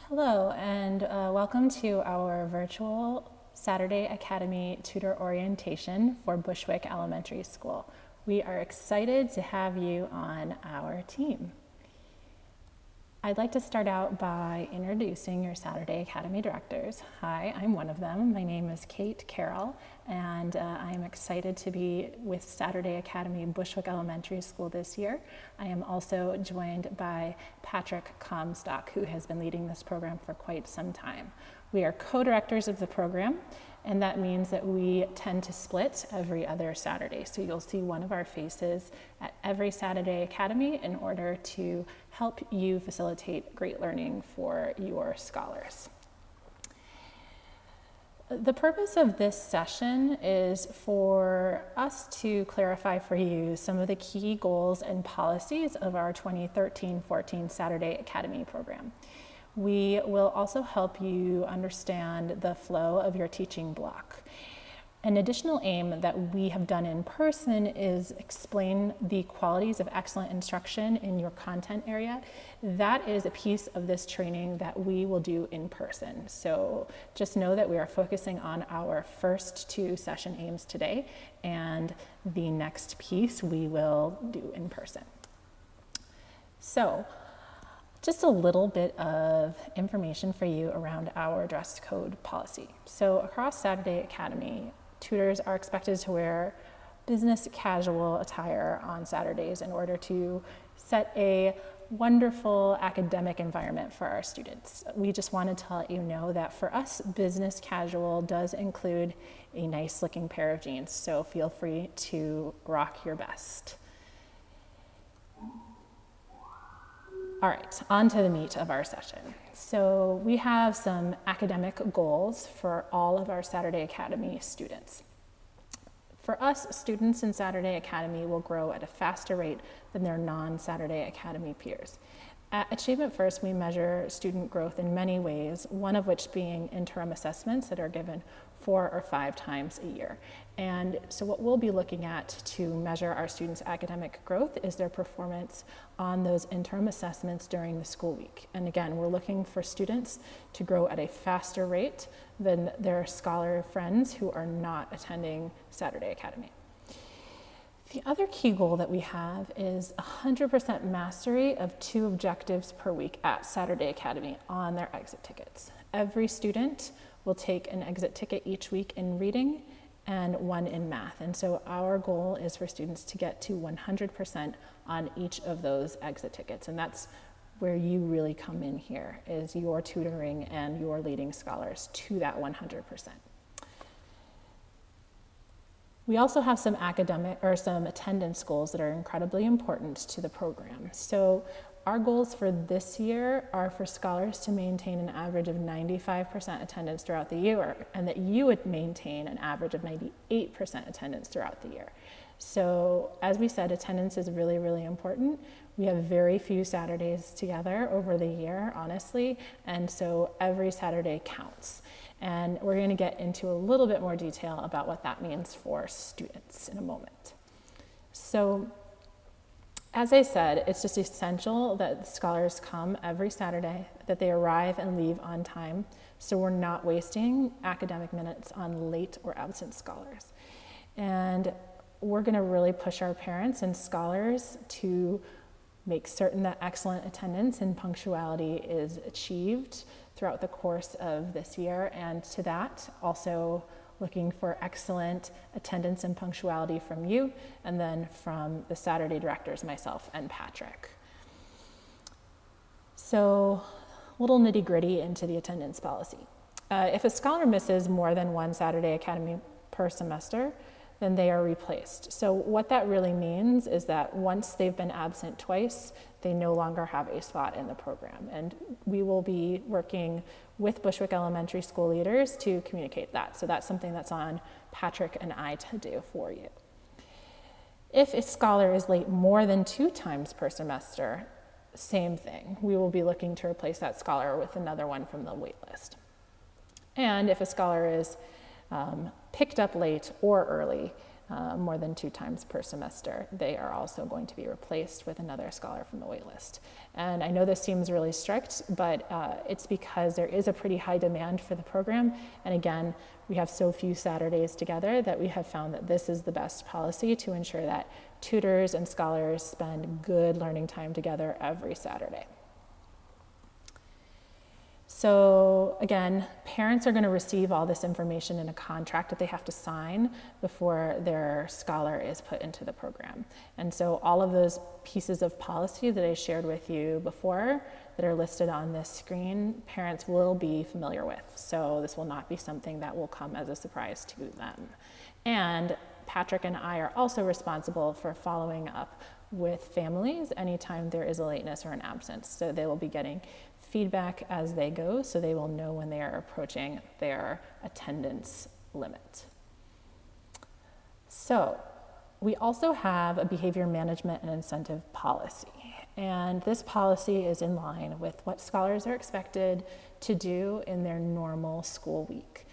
Hello, and welcome to our virtual Saturday Academy Tutor Orientation for Bushwick Elementary School. We are excited to have you on our team. I'd like to start out by introducing your Saturday Academy directors. Hi, I'm one of them. My name is Kate Carroll, and I am excited to be with Saturday Academy Bushwick Elementary School this year. I am also joined by Patrick Comstock, who has been leading this program for quite some time. We are co-directors of the program, and that means that we tend to split every other Saturday. So you'll see one of our faces at every Saturday Academy in order to help you facilitate great learning for your scholars. The purpose of this session is for us to clarify for you some of the key goals and policies of our 2013-14 Saturday Academy program. We will also help you understand the flow of your teaching block. An additional aim that we have done in person is explain the qualities of excellent instruction in your content area. That is a piece of this training that we will do in person. So just know that we are focusing on our first two session aims today, and the next piece we will do in person. So, just a little bit of information for you around our dress code policy. So across Saturday Academy, tutors are expected to wear business casual attire on Saturdays in order to set a wonderful academic environment for our students. We just wanted to let you know that for us, business casual does include a nice looking pair of jeans, so feel free to rock your best. All right, on to the meat of our session. So we have some academic goals for all of our Saturday Academy students. For us, students in Saturday Academy will grow at a faster rate than their non-Saturday Academy peers. At Achievement First, we measure student growth in many ways, one of which being interim assessments that are given 4 or 5 times a year. And so what we'll be looking at to measure our students' academic growth is their performance on those interim assessments during the school week. And again, we're looking for students to grow at a faster rate than their scholar friends who are not attending Saturday Academy. The other key goal that we have is 100% mastery of 2 objectives per week at Saturday Academy on their exit tickets. Every student will take an exit ticket each week in reading and 1 in math. And so our goal is for students to get to 100% on each of those exit tickets. And that's where you really come in here, is your tutoring and your leading scholars to that 100%. We also have some attendance goals that are incredibly important to the program. So our goals for this year are for scholars to maintain an average of 95% attendance throughout the year, and that you would maintain an average of 98% attendance throughout the year. So as we said, attendance is really, really important. We have very few Saturdays together over the year, honestly, and so every Saturday counts. And we're going to get into a little bit more detail about what that means for students in a moment. So, as I said, it's just essential that scholars come every Saturday, that they arrive and leave on time, so we're not wasting academic minutes on late or absent scholars. And we're going to really push our parents and scholars to make certain that excellent attendance and punctuality is achieved throughout the course of this year, and to that, also looking for excellent attendance and punctuality from you, and then from the Saturday directors, myself and Patrick. So, a little nitty-gritty into the attendance policy. If a scholar misses more than 1 Saturday Academy per semester, then they are replaced. So what that really means is that once they've been absent twice, they no longer have a spot in the program. And we will be working with Bushwick Elementary School leaders to communicate that. So that's something that's on Patrick and I to do for you. If a scholar is late more than 2 times per semester, same thing. We will be looking to replace that scholar with another one from the wait list. And if a scholar is picked up late or early, more than 2 times per semester, they are also going to be replaced with another scholar from the waitlist. And I know this seems really strict, but it's because there is a pretty high demand for the program. And again, we have so few Saturdays together that we have found that this is the best policy to ensure that tutors and scholars spend good learning time together every Saturday. So again, parents are going to receive all this information in a contract that they have to sign before their scholar is put into the program. And so all of those pieces of policy that I shared with you before that are listed on this screen, parents will be familiar with. So this will not be something that will come as a surprise to them. And Patrick and I are also responsible for following up with families anytime there is a lateness or an absence. So they will be getting feedback as they go, so they will know when they are approaching their attendance limit. So we also have a behavior management and incentive policy. And this policy is in line with what scholars are expected to do in their normal school week.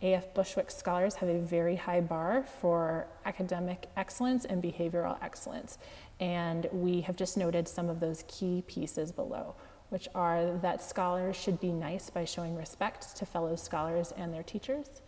AF Bushwick scholars have a very high bar for academic excellence and behavioral excellence. And we have just noted some of those key pieces below, which are that scholars should be nice by showing respect to fellow scholars and their teachers.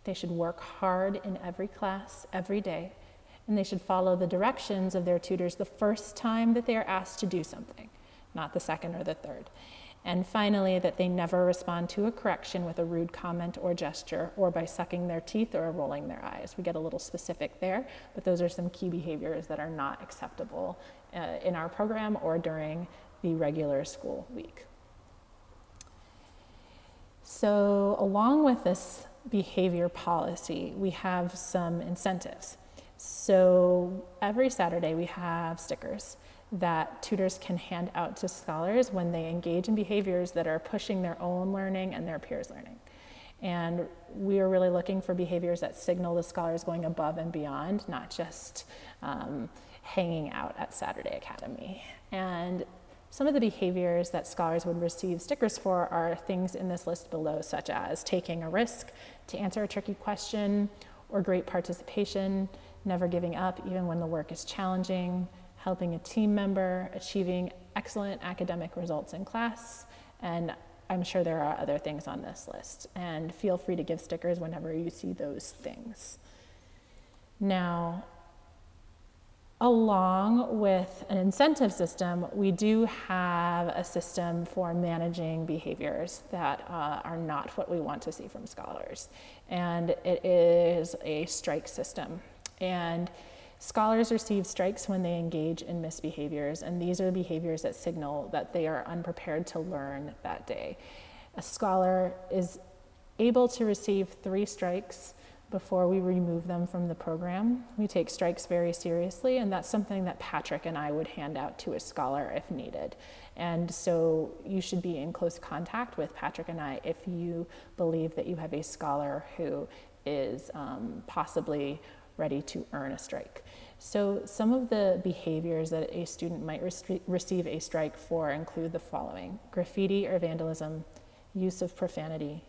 They should work hard in every class, every day, and they should follow the directions of their tutors the first time that they are asked to do something, not the second or the third. And finally, that they never respond to a correction with a rude comment or gesture, or by sucking their teeth or rolling their eyes. We get a little specific there, but those are some key behaviors that are not acceptable in our program or during the regular school week. So along with this behavior policy, we have some incentives. So every Saturday we have stickers that tutors can hand out to scholars when they engage in behaviors that are pushing their own learning and their peers' learning. And we are really looking for behaviors that signal the scholars going above and beyond, not just hanging out at Saturday Academy. And some of the behaviors that scholars would receive stickers for are things in this list below, such as taking a risk to answer a tricky question, or great participation, never giving up even when the work is challenging, helping a team member, achieving excellent academic results in class, and I'm sure there are other things on this list. And feel free to give stickers whenever you see those things. Now, along with an incentive system, we do have a system for managing behaviors that are not what we want to see from scholars. And it is a strike system. And scholars receive strikes when they engage in misbehaviors, and these are the behaviors that signal that they are unprepared to learn that day. A scholar is able to receive 3 strikes before we remove them from the program. We take strikes very seriously, and that's something that Patrick and I would hand out to a scholar if needed. And so you should be in close contact with Patrick and I if you believe that you have a scholar who is possibly ready to earn a strike. So some of the behaviors that a student might receive a strike for include the following: graffiti or vandalism, use of profanity,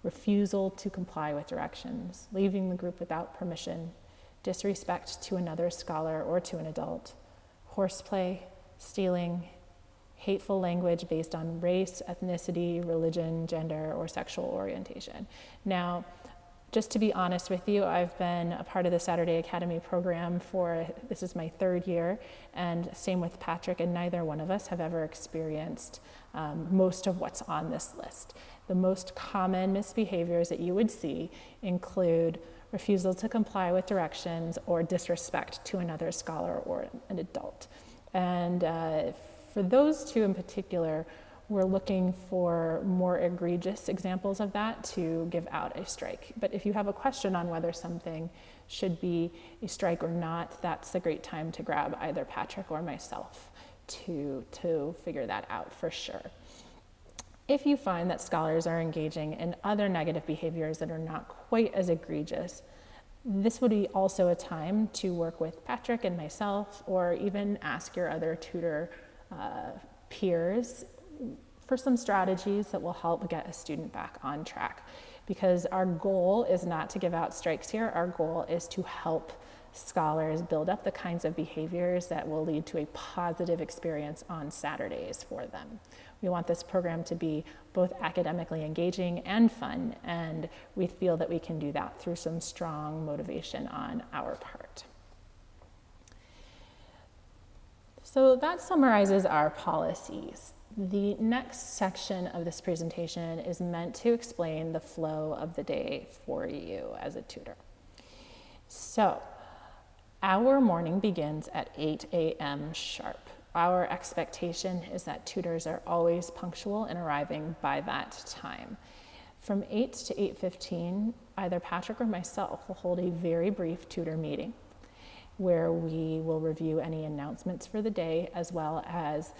refusal to comply with directions, leaving the group without permission, disrespect to another scholar or to an adult, horseplay, stealing, hateful language based on race, ethnicity, religion, gender, or sexual orientation. Now, just to be honest with you, I've been a part of the Saturday Academy program this is my 3rd year, and same with Patrick, and neither one of us have ever experienced most of what's on this list. The most common misbehaviors that you would see include refusal to comply with directions or disrespect to another scholar or an adult. And for those 2 in particular, we're looking for more egregious examples of that to give out a strike. But if you have a question on whether something should be a strike or not, that's a great time to grab either Patrick or myself to figure that out for sure. If you find that scholars are engaging in other negative behaviors that are not quite as egregious, this would be also a time to work with Patrick and myself, or even ask your other tutor peers for some strategies that will help get a student back on track. Because our goal is not to give out strikes here, our goal is to help scholars build up the kinds of behaviors that will lead to a positive experience on Saturdays for them. We want this program to be both academically engaging and fun, and we feel that we can do that through some strong motivation on our part. So that summarizes our policies. The next section of this presentation is meant to explain the flow of the day for you as a tutor. So our morning begins at 8 a.m. sharp. Our expectation is that tutors are always punctual in arriving by that time. From 8 to 8:15, either Patrick or myself will hold a very brief tutor meeting where we will review any announcements for the day, as well as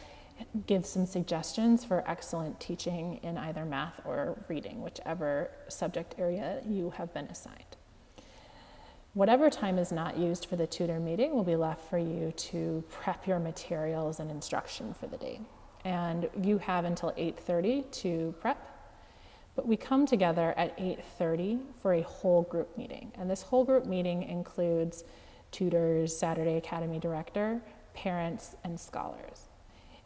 give some suggestions for excellent teaching in either math or reading, whichever subject area you have been assigned. Whatever time is not used for the tutor meeting will be left for you to prep your materials and instruction for the day. And you have until 8:30 to prep, but we come together at 8:30 for a whole group meeting. And this whole group meeting includes tutors, Saturday Academy director, parents, and scholars.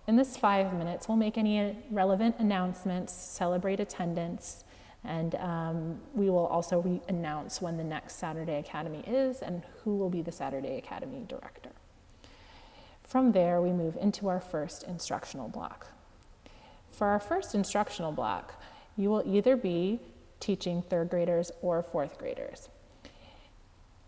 In this 5 minutes, we'll make any relevant announcements, celebrate attendance, and we will also announce when the next Saturday Academy is and who will be the Saturday Academy director. From there, we move into our first instructional block. For our first instructional block, you will either be teaching third graders or fourth graders.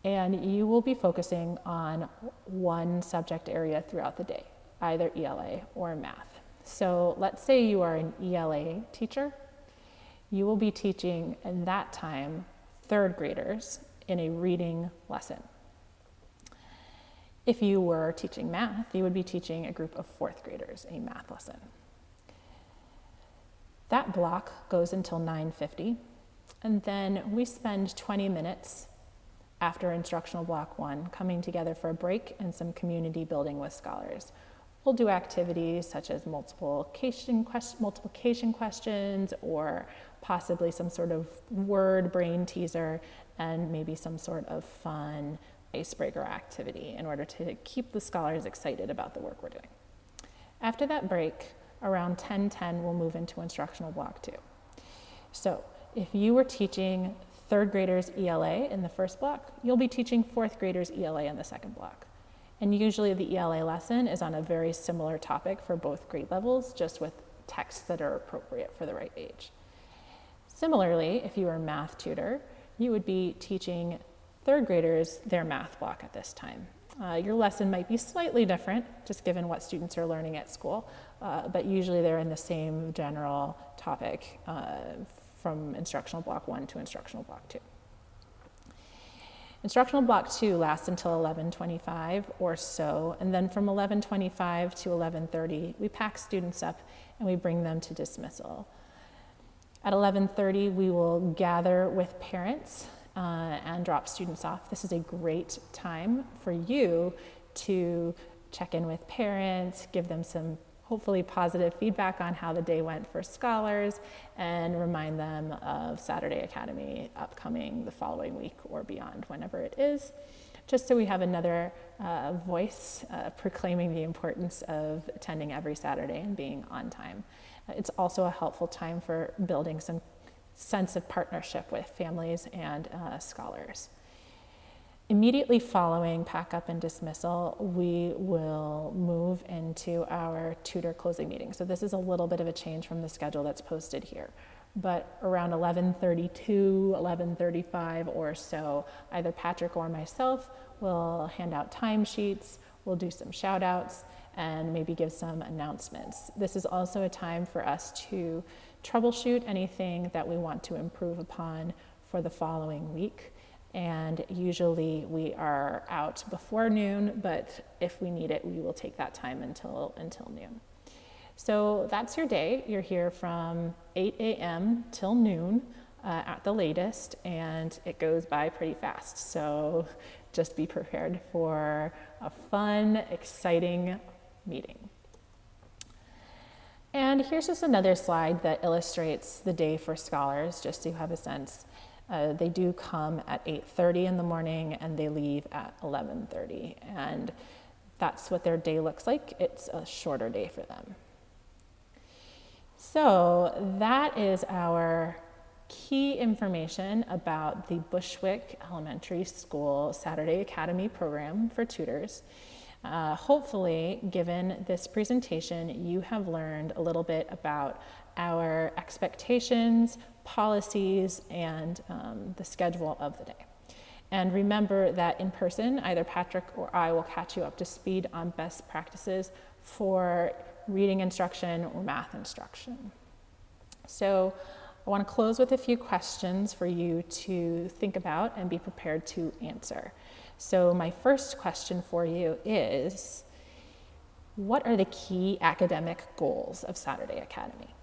And you will be focusing on one subject area throughout the day, either ELA or math. So let's say you are an ELA teacher. You will be teaching in that time third graders in a reading lesson. If you were teaching math, you would be teaching a group of fourth graders a math lesson. That block goes until 9:50, and then we spend 20 minutes after instructional block 1 coming together for a break and some community building with scholars. We'll do activities such as multiplication questions, or possibly some sort of word brain teaser, and maybe some sort of fun icebreaker activity in order to keep the scholars excited about the work we're doing. After that break, around 10:10, we'll move into instructional block 2. So if you were teaching third graders ELA in the first block, you'll be teaching fourth graders ELA in the second block. And usually the ELA lesson is on a very similar topic for both grade levels, just with texts that are appropriate for the right age. Similarly, if you were a math tutor, you would be teaching third graders their math block at this time. Your lesson might be slightly different, just given what students are learning at school, but usually they're in the same general topic from instructional block 1 to instructional block 2. Instructional block 2 lasts until 11:25 or so, and then from 11:25 to 11:30, we pack students up and we bring them to dismissal. At 11:30, we will gather with parents and drop students off. This is a great time for you to check in with parents, give them some hopefully positive feedback on how the day went for scholars, and remind them of Saturday Academy upcoming the following week or beyond, whenever it is, just so we have another voice proclaiming the importance of attending every Saturday and being on time. It's also a helpful time for building some sense of partnership with families and scholars. Immediately following pack up and dismissal, we will move into our tutor closing meeting. So this is a little bit of a change from the schedule that's posted here. But around 11:32, 11:35 or so, either Patrick or myself will hand out timesheets, we'll do some shout outs, and maybe give some announcements. This is also a time for us to troubleshoot anything that we want to improve upon for the following week. And usually we are out before noon, but if we need it, we will take that time until noon. So that's your day. You're here from 8 a.m. till noon at the latest, and it goes by pretty fast. So just be prepared for a fun, exciting meeting. And here's just another slide that illustrates the day for scholars, just so you have a sense. They do come at 8:30 in the morning and they leave at 11:30. And that's what their day looks like. It's a shorter day for them. So that is our key information about the Bushwick Elementary School Saturday Academy program for tutors. Hopefully, given this presentation, you have learned a little bit about our expectations, policies, and the schedule of the day. And remember that in person, either Patrick or I will catch you up to speed on best practices for reading instruction or math instruction. So I want to close with a few questions for you to think about and be prepared to answer. So my first question for you is, what are the key academic goals of Saturday Academy?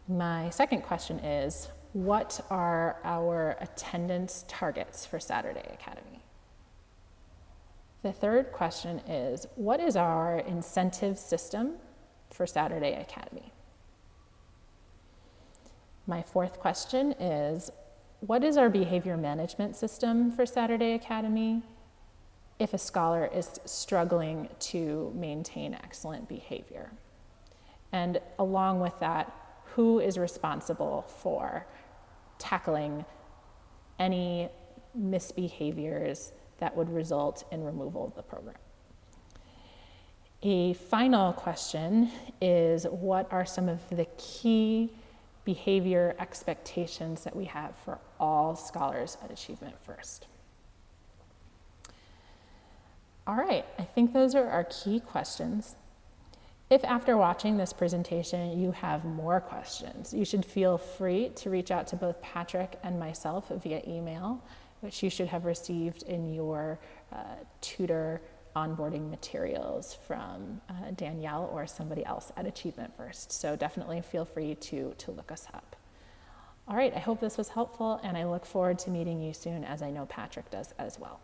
My second question is, what are our attendance targets for Saturday Academy? The third question is, what is our incentive system for Saturday Academy? My fourth question is, what is our behavior management system for Saturday Academy if a scholar is struggling to maintain excellent behavior? And along with that, who is responsible for tackling any misbehaviors that would result in removal of the program? A final question is, what are some of the key behavior expectations that we have for all scholars at Achievement First? All right, I think those are our key questions. If after watching this presentation you have more questions, you should feel free to reach out to both Patrick and myself via email, which you should have received in your tutor onboarding materials from Danielle or somebody else at Achievement First. So definitely feel free to look us up. All right, I hope this was helpful, and I look forward to meeting you soon, as I know Patrick does as well.